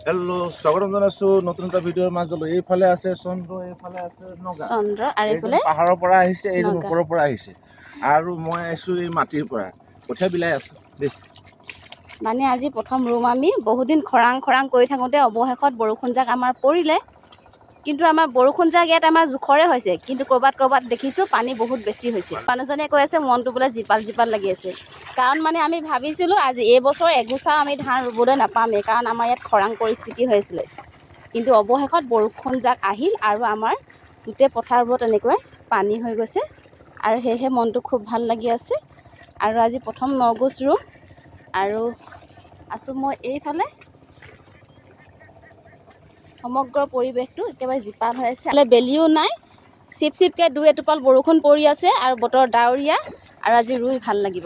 Hello' স্বাগতম জনাইছোঁ নতুন এটা ভিডিঅ'ৰ মাজলৈ। এইফালে আছে চন্দ্ৰ, এইফালে আছে নগা। চন্দ্ৰ আৰু এইজন এইফালে পাহাৰৰ পৰা আহিছে, এইজন নগা। ওপৰৰ পৰা আহিছে, আৰু মই আহিছোঁ এই মাটিৰ পৰা। কঠীয়া বিলাই আছোঁ দেই। মানে আজি প্ৰথম ৰুম আমি বহুদিন খৰাং কৰি থাকোঁতে অৱশেষত বৰষুণজাক আমাৰ পৰিলে। কিন্তু আমাৰ বৰষুণজাক ইয়াত আমাৰ জোখৰে হৈছে, কিন্তু ক'ৰবাত দেখিছোঁ পানী বহুত বেছি হৈছে। মানুহজনে কৈ আছে মনটো বোলে জিপাল লাগি আছে। কাৰণ মানে আমি ভাবিছিলোঁ আজি এইবছৰ এগোচাও আমি ধান ৰুবলৈ নাপামেই, কাৰণ আমাৰ ইয়াত খৰাং পৰিস্থিতি হৈছিলে। কিন্তু অৱশেষত বৰষুণজাক আহিল আৰু আমাৰ গোটেই পথাৰবোৰত এনেকৈ পানী হৈ গৈছে, আৰু সেয়েহে মনটো খুব ভাল লাগি আছে। আৰু আজি প্ৰথম নগোচ ৰুম, আৰু আছোঁ মই এইফালে। সমগ্ৰ পৰিৱেশটো একেবাৰে জীপাল হৈ আছে, বেলিও নাই, চিপকৈ দুই এটোপাল বৰষুণ পৰি আছে, আৰু বতৰ ডাৱৰীয়া, আৰু আজি ৰুই ভাল লাগিব।